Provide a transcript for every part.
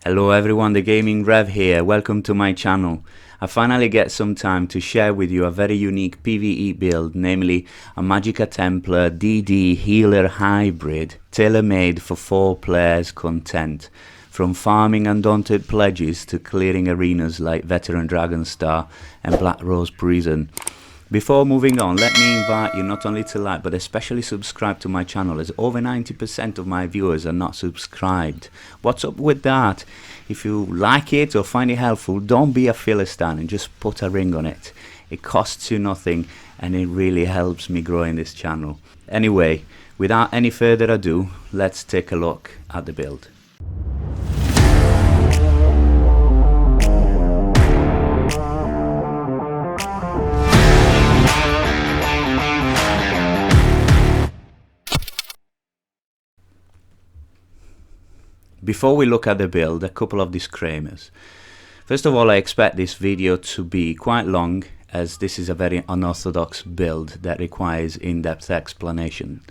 Hello everyone, the Gaming Rev here. Welcome to my channel. I finally get some time to share with you a very unique PVE build, namely a Magicka Templar DD healer hybrid, tailor-made for 4 players content. From farming undaunted pledges to clearing arenas like Veteran Dragonstar and Black Rose Prison. Before moving on, let me invite you not only to like but especially subscribe to my channel, as over 90% of my viewers are not subscribed. What's up with that? If you like it or find it helpful, don't be a Philistine and just put a ring on it. It costs you nothing and it really helps me grow in this channel. Anyway, without any further ado, let's take a look at the build. Before we look at the build, a couple of disclaimers. First of all, I expect this video to be quite long, as this is a very unorthodox build that requires in-depth explanation.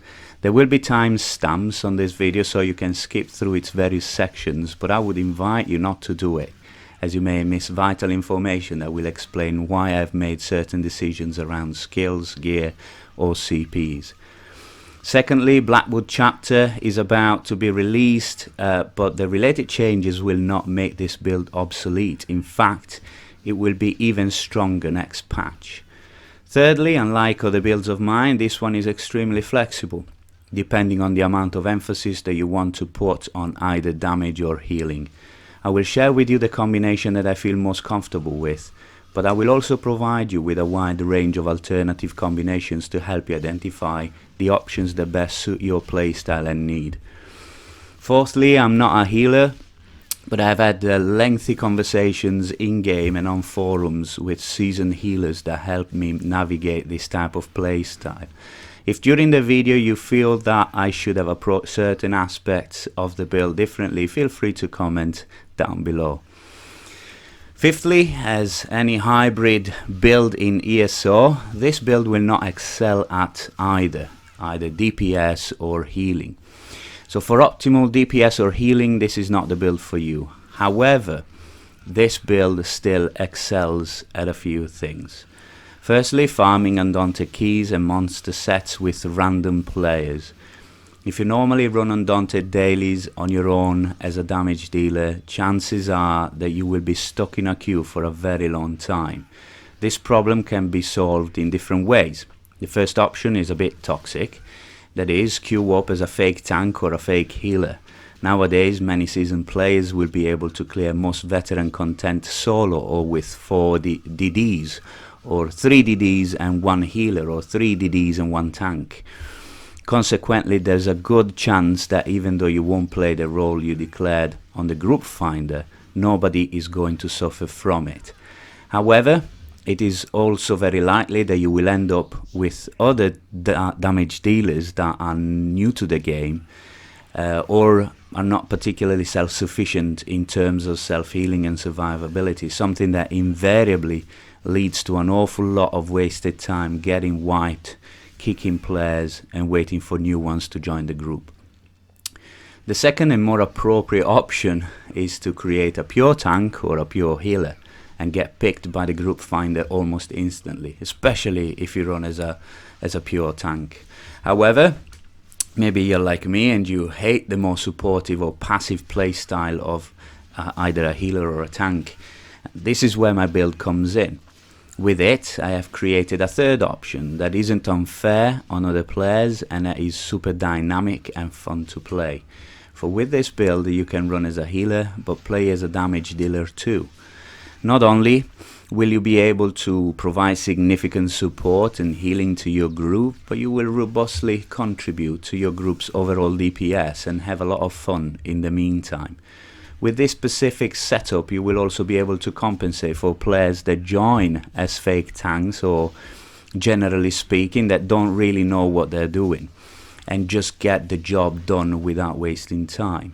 There will be timestamps on this video so you can skip through its various sections, but I would invite you not to do it, as you may miss vital information that will explain why I've made certain decisions around skills, gear or CPs. Secondly, Blackwood chapter is about to be released, but the related changes will not make this build obsolete. In fact, it will be even stronger next patch. Thirdly, unlike other builds of mine, this one is extremely flexible, depending on the amount of emphasis that you want to put on either damage or healing. I will share with you the combination that I feel most comfortable with, but I will also provide you with a wide range of alternative combinations to help you identify the options that best suit your playstyle and need. Fourthly, I'm not a healer, but I've had lengthy conversations in-game and on forums with seasoned healers that help me navigate this type of playstyle. If during the video you feel that I should have approached certain aspects of the build differently, feel free to comment down below. Fifthly, as any hybrid build in ESO, this build will not excel at either DPS or healing. So for optimal DPS or healing, this is not the build for you. However, this build still excels at a few things. Firstly, farming undaunted keys and monster sets with random players. If you normally run undaunted dailies on your own as a damage dealer, chances are that you will be stuck in a queue for a very long time. This problem can be solved in different ways. The first option is a bit toxic, that is, queue up as a fake tank or a fake healer. Nowadays, many seasoned players will be able to clear most veteran content solo or with 4 DDs, or 3 DDs and 1 healer, or 3 DDs and 1 tank. Consequently, there's a good chance that even though you won't play the role you declared on the group finder, nobody is going to suffer from it. However, it is also very likely that you will end up with other damage dealers that are new to the game or are not particularly self-sufficient in terms of self-healing and survivability, something that invariably leads to an awful lot of wasted time getting wiped, kicking players and waiting for new ones to join the group. The second and more appropriate option is to create a pure tank or a pure healer and get picked by the group finder almost instantly, especially if you run as a pure tank. However, maybe you're like me and you hate the more supportive or passive playstyle of either a healer or a tank. This is where my build comes in. With it, I have created a third option that isn't unfair on other players and that is super dynamic and fun to play. For with this build, you can run as a healer but play as a damage dealer too. Not only will you be able to provide significant support and healing to your group, but you will robustly contribute to your group's overall DPS and have a lot of fun in the meantime. With this specific setup, you will also be able to compensate for players that join as fake tanks, or generally speaking, that don't really know what they're doing and just get the job done without wasting time.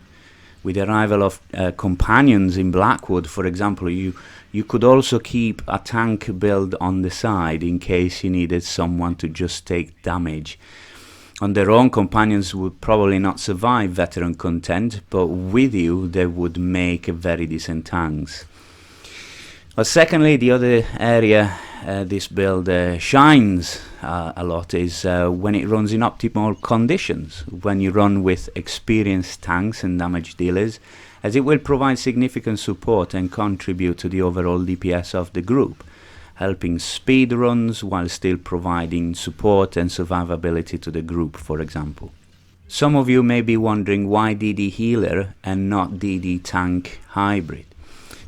With the arrival of companions in Blackwood, for example, you could also keep a tank build on the side in case you needed someone to just take damage. On their own, companions would probably not survive veteran content, but with you they would make very decent tanks. Well, secondly, the other area this build shines a lot is when it runs in optimal conditions, when you run with experienced tanks and damage dealers, as it will provide significant support and contribute to the overall DPS of the group, helping speed runs while still providing support and survivability to the group, for example. Some of you may be wondering why DD healer and not DD tank hybrid.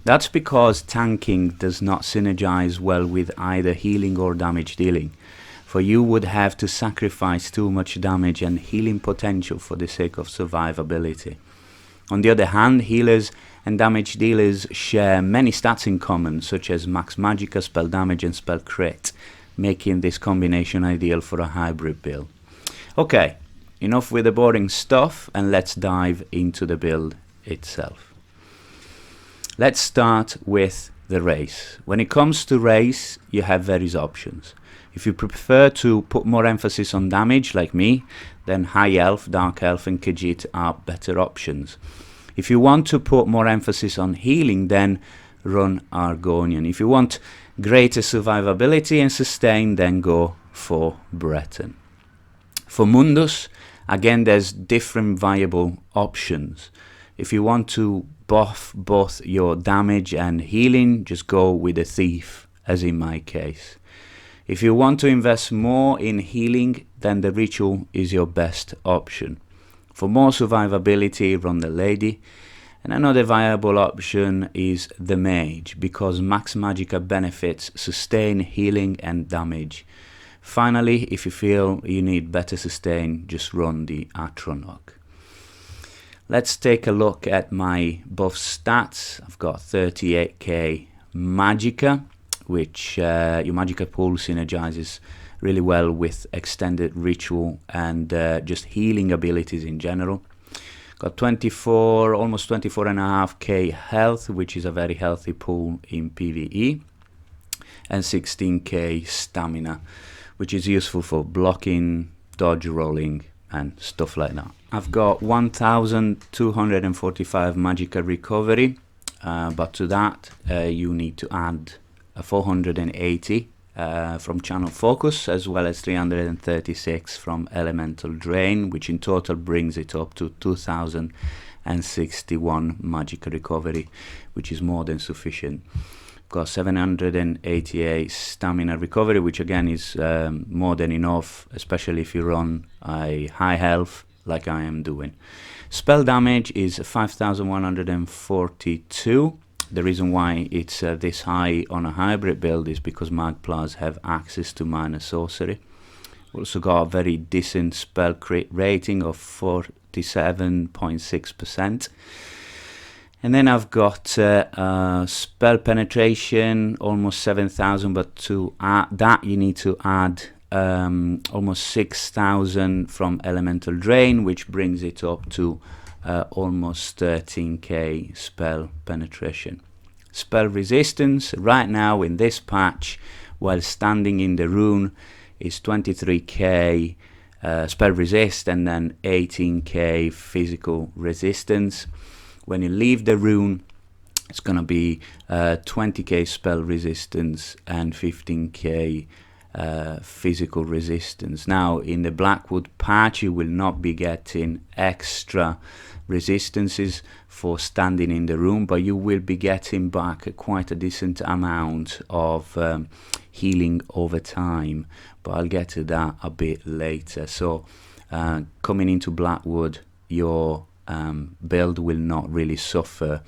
That's because tanking does not synergize well with either healing or damage dealing, for you would have to sacrifice too much damage and healing potential for the sake of survivability. On the other hand, healers and damage dealers share many stats in common, such as max magicka, spell damage and spell crit, making this combination ideal for a hybrid build. Okay, enough with the boring stuff, and let's dive into the build itself. Let's start with the race. When it comes to race, you have various options. If you prefer to put more emphasis on damage, like me, then High Elf, Dark Elf and Khajiit are better options. If you want to put more emphasis on healing, then run Argonian. If you want greater survivability and sustain, then go for Breton. For Mundus, again, there's different viable options. If you want to buff both your damage and healing, just go with a Thief, as in my case. If you want to invest more in healing, then the Ritual is your best option. For more survivability, run the Lady. And another viable option is the Mage, because max magicka benefits sustain, healing and damage. Finally, if you feel you need better sustain, just run the Atronach. Let's take a look at my buff stats. I've got 38k magicka, which your magicka pool synergizes really well with extended ritual and just healing abilities in general. Got 24, almost 24.5k health, which is a very healthy pool in PVE, and 16k stamina, which is useful for blocking, dodge rolling and stuff like that. I've got 1245 magicka recovery, but to that you need to add a 480 from channel focus, as well as 336 from elemental drain, which in total brings it up to 2061 magicka recovery, which is more than sufficient. Got 788 stamina recovery, which again is more than enough, especially if you run a high health like I am doing. Spell damage is 5142. The reason why it's this high on a hybrid build is because Magplas have access to minor sorcery. Also got a very decent spell crit rating of 47.6%. And then I've got spell penetration, almost 7,000, but to add that you need to add almost 6,000 from elemental drain, which brings it up to almost 13k spell penetration. Spell resistance right now in this patch, while standing in the rune, is 23k spell resist and then 18k physical resistance. When you leave the rune, it's gonna be 20k spell resistance and 15k physical resistance. Now in the Blackwood patch you will not be getting extra resistances for standing in the room, but you will be getting back quite a decent amount of healing over time, but I'll get to that a bit later. So coming into Blackwood, your build will not really suffer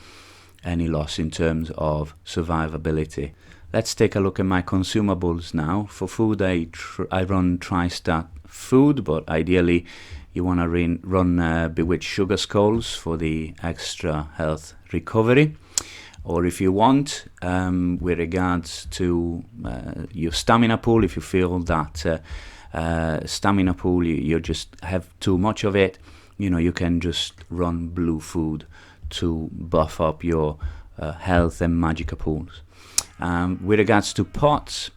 any loss in terms of survivability. Let's take a look at my consumables now. For food, I run Tri-Stat food, but ideally you want to run Bewitched Sugar Skulls for the extra health recovery. Or if you want, with regards to your stamina pool, if you feel that stamina pool, you just have too much of it, you know, you can just run blue food to buff up your health and magicka pools. With regards to pots,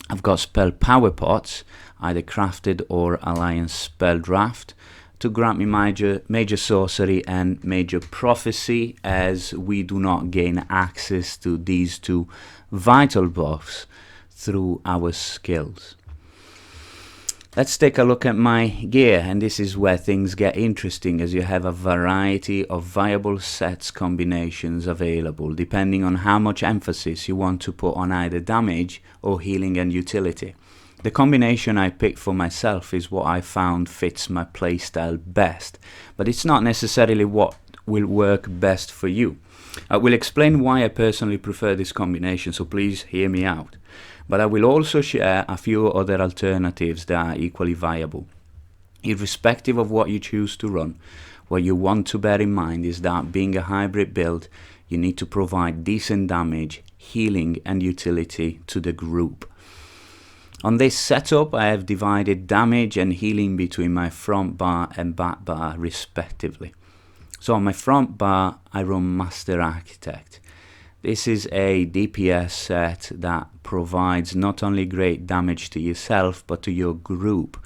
I've got spell power pots. either crafted or alliance spell draft, to grant me major sorcery and major prophecy, as we do not gain access to these two vital buffs through our skills. Let's take a look at my gear, and this is where things get interesting, as you have a variety of viable sets combinations available depending on how much emphasis you want to put on either damage or healing and utility. The combination I picked for myself is what I found fits my playstyle best, but it's not necessarily what will work best for you. I will explain why I personally prefer this combination, so please hear me out. But I will also share a few other alternatives that are equally viable. Irrespective of what you choose to run, what you want to bear in mind is that being a hybrid build, you need to provide decent damage, healing and utility to the group. On this setup, I have divided damage and healing between my front bar and back bar respectively. So on my front bar, I run Master Architect. This is a DPS set that provides not only great damage to yourself but to your group,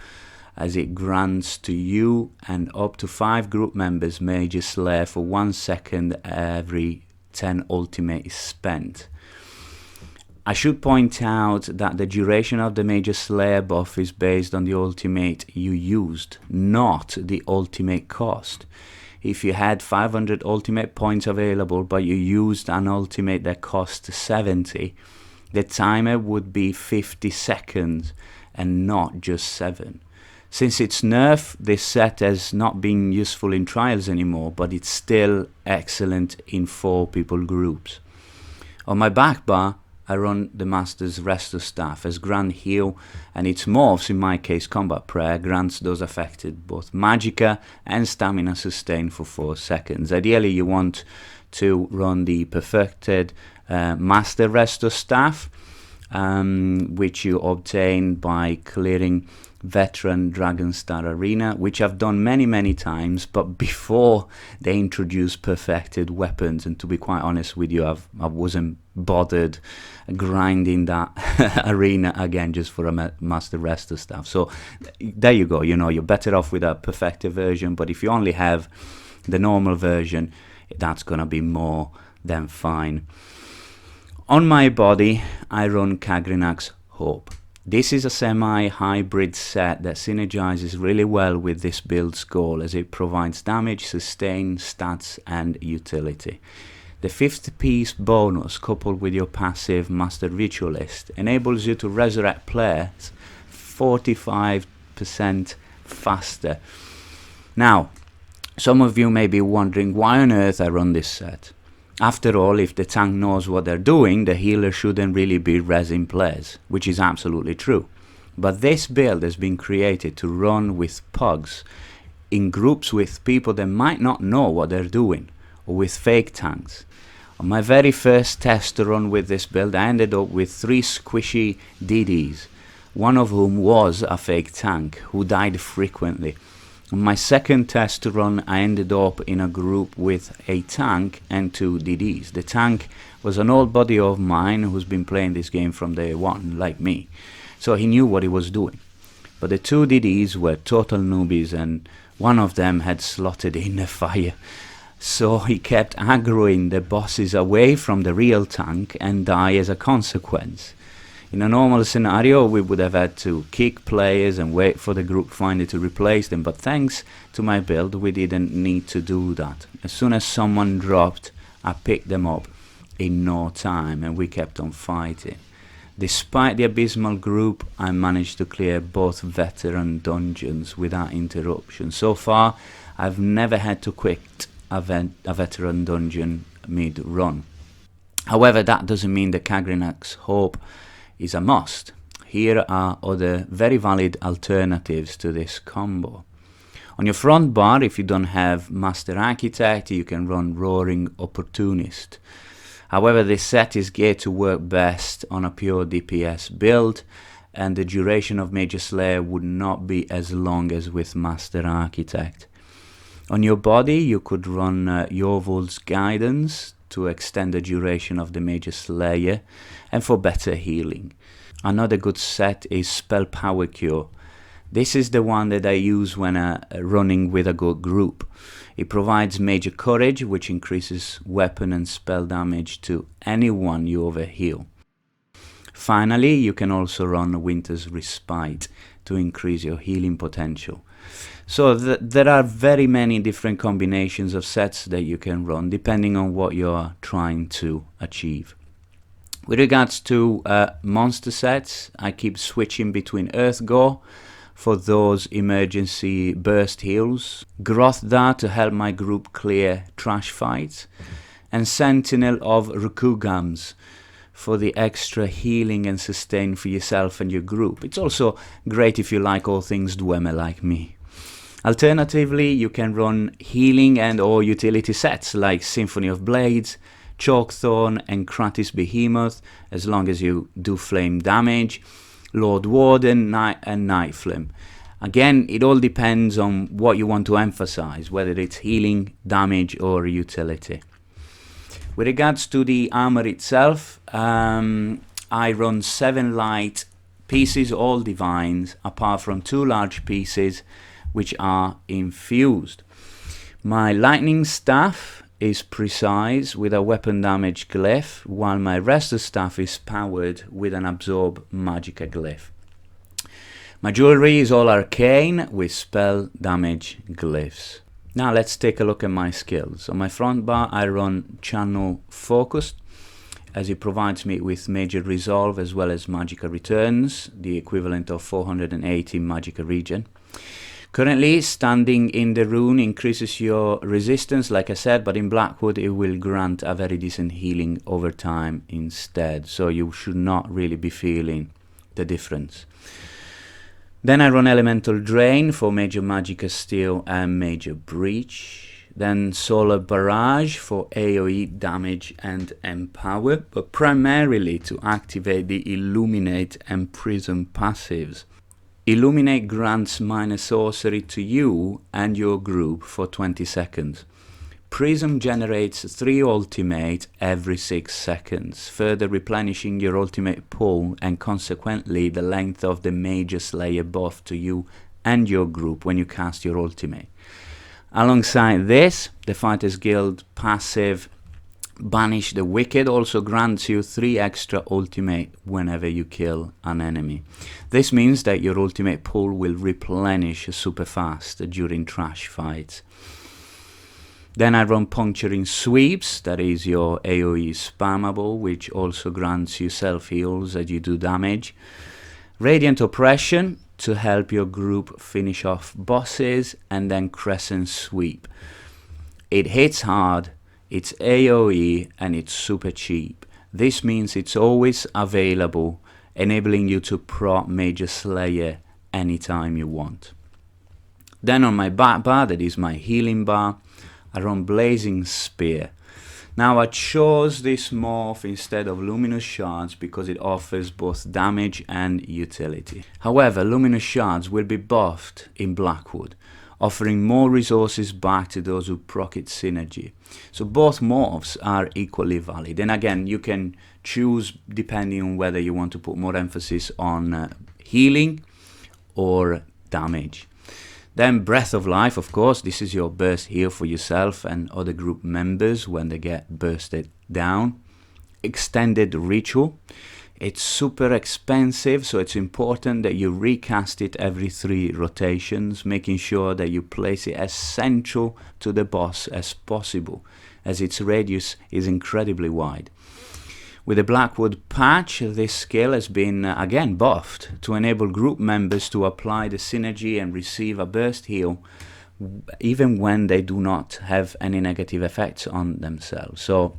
as it grants to you and up to 5 group members Major Slayer for 1 second every 10 ultimate is spent. I should point out that the duration of the Major Slayer buff is based on the ultimate you used, not the ultimate cost. If you had 500 ultimate points available but you used an ultimate that cost 70, the timer would be 50 seconds and not just 7. Since its nerf, this set has not been useful in trials anymore, but it's still excellent in 4 people groups. On my back bar, I run the Master's Resto Staff as Grand Heal, and its morphs, in my case Combat Prayer, grants those affected both Magicka and Stamina Sustain for 4 seconds. Ideally you want to run the perfected Master Resto Staff, which you obtain by clearing Veteran Dragonstar Arena, which I've done many times, but before they introduced perfected weapons, and to be quite honest with you, I wasn't bothered grinding that arena again just for a Master Resto Staff. So there you go, you know, you're better off with a perfected version, but if you only have the normal version, that's gonna be more than fine. On my body, I run Kagrinak's Hope. This is a semi-hybrid set that synergizes really well with this build's goal, as it provides damage, sustain, stats and utility. The 5th piece bonus, coupled with your passive Master Ritualist, enables you to resurrect players 45% faster. Now, some of you may be wondering why on earth I run this set. After all, if the tank knows what they're doing, the healer shouldn't really be rezzing players, which is absolutely true. But this build has been created to run with pugs, in groups with people that might not know what they're doing, or with fake tanks. On my very first test to run with this build, I ended up with 3 squishy DDs, one of whom was a fake tank, who died frequently. On my second test to run, I ended up in a group with a tank and 2 DDs. The tank was an old buddy of mine who's been playing this game from day one, like me, so he knew what he was doing. But the 2 DDs were total newbies, and one of them had slotted in a fire. So he kept aggroing the bosses away from the real tank and die as a consequence. In a normal scenario, we would have had to kick players and wait for the group finder to replace them, but thanks to my build, we didn't need to do that. As soon as someone dropped, I picked them up in no time, and we kept on fighting. Despite the abysmal group, I managed to clear both veteran dungeons without interruption. So far, I've never had to quit a veteran dungeon mid-run. However, that doesn't mean that Kagrinak's Hope is a must. Here are other very valid alternatives to this combo. On your front bar, if you don't have Master Architect, you can run Roaring Opportunist. However, this set is geared to work best on a pure DPS build, and the duration of Major Slayer would not be as long as with Master Architect. On your body, you could run Yorvul's Guidance to extend the duration of the Major Slayer and for better healing. Another good set is Spell Power Cure, This is the one that I use when running with a good group. It provides major courage, which increases weapon and spell damage to anyone you overheal. Finally, you can also run Winter's Respite to increase your healing potential. So there are very many different combinations of sets that you can run depending on what you are trying to achieve. With regards to monster sets, I keep switching between Earthgore for those emergency burst heals, Grothda to help my group clear trash fights, and Sentinel of Rukugams for the extra healing and sustain for yourself and your group. It's also great if you like all things Dwemer like me. Alternatively, you can run healing and or utility sets like Symphony of Blades, Chalkthorn and Kratis Behemoth, as long as you do flame damage, Lord Warden, and Night Flame. Again, it all depends on what you want to emphasize, whether it's healing, damage or utility. With regards to the armor itself, I run 7 light pieces, all divines, apart from 2 large pieces which are infused. My lightning staff is precise with a weapon damage glyph, while my rest of staff is powered with an absorb magicka glyph. My jewelry is all arcane with spell damage glyphs. Now let's take a look at my skills. On my front bar I run channel focused, as it provides me with major resolve as well as magicka returns, the equivalent of 480 magicka regen. Currently, standing in the rune increases your resistance, like I said, but in Blackwood it will grant a very decent healing over time instead, so you should not really be feeling the difference. Then I run Elemental Drain for Major Magicka Steel and Major Breach. Then Solar Barrage for AoE damage and Empower, but primarily to activate the Illuminate and Prism passives. Illuminate grants minor sorcery to you and your group for 20 seconds. Prism generates 3 ultimate every 6 seconds, further replenishing your ultimate pool and consequently the length of the Major Slayer buff to you and your group when you cast your ultimate. Alongside this, the Fighters Guild passive Banish the Wicked also grants you 3 extra ultimate whenever you kill an enemy. This means that your ultimate pool will replenish super fast during trash fights. Then I run Puncturing Sweeps, that is your AoE spammable, which also grants you self-heals as you do damage. Radiant Oppression to help your group finish off bosses, and then Crescent Sweep. It hits hard, it's AoE and it's super cheap. This means it's always available, enabling you to proc Major Slayer anytime you want. Then on my back bar, that is my healing bar, I run Blazing Spear. Now I chose this morph instead of Luminous Shards because it offers both damage and utility. However, Luminous Shards will be buffed in Blackwood, offering more resources back to those who proc its synergy. So both morphs are equally valid. And again, you can choose depending on whether you want to put more emphasis on healing or damage. Then Breath of Life, of course, this is your burst heal for yourself and other group members when they get bursted down. Extended Ritual. It's super expensive, so it's important that you recast it every 3 rotations, making sure that you place it as central to the boss as possible, as its radius is incredibly wide. With the Blackwood patch, this skill has been again buffed to enable group members to apply the synergy and receive a burst heal even when they do not have any negative effects on themselves. So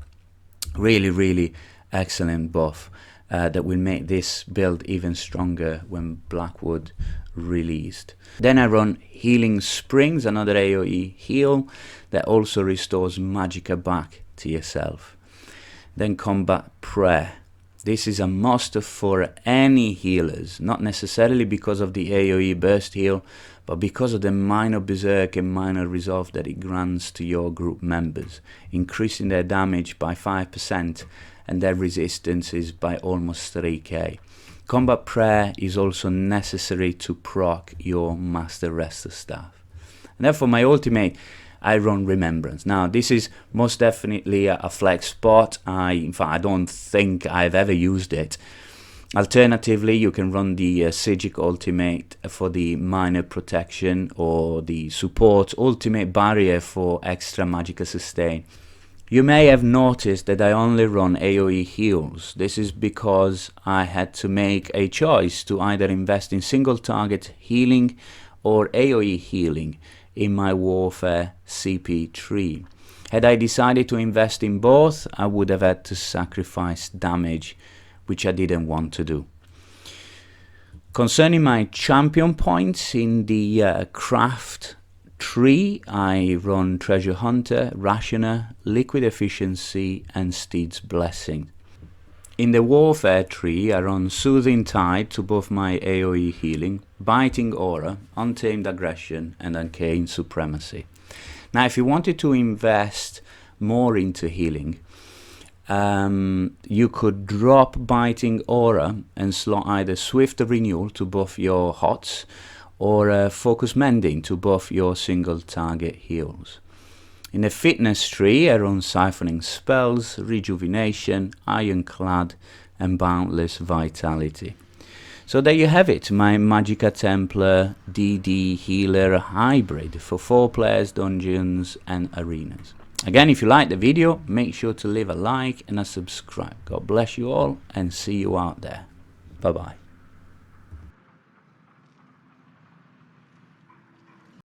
really excellent buff that will make this build even stronger when Blackwood released. Then I run Healing Springs, another AoE heal that also restores magicka back to yourself. Then Combat Prayer. This is a must for any healers, not necessarily because of the AoE burst heal, but because of the minor berserk and minor resolve that it grants to your group members, increasing their damage by 5% and their resistances by almost 3k. Combat Prayer is also necessary to proc your Master Resto staff. And therefore my ultimate, I run Remembrance. Now this is most definitely a flex spot. In fact, I don't think I've ever used it. Alternatively, you can run the Psijic ultimate for the minor protection, or the support ultimate barrier for extra Magicka sustain. You may have noticed that I only run AoE heals. This is because I had to make a choice to either invest in single target healing or AoE healing in my Warfare CP tree. Had I decided to invest in both, I would have had to sacrifice damage, which I didn't want to do. Concerning my champion points in the craft tree, I run Treasure Hunter, Rationer, Liquid Efficiency and Steed's Blessing. In the Warfare tree, I run Soothing Tide to buff my AoE healing, Biting Aura, Untamed Aggression and Arcane Supremacy. Now if you wanted to invest more into healing, you could drop Biting Aura and slot either Swift Renewal to buff your HOTS, or Focus Mending to buff your single target heals. In the Fitness tree, I run Siphoning Spells, Rejuvenation, Ironclad and Boundless Vitality. So there you have it, my Magicka Templar DD Healer Hybrid for 4 players, dungeons and arenas. Again, if you like the video, make sure to leave a like and a subscribe. God bless you all and see you out there. Bye bye.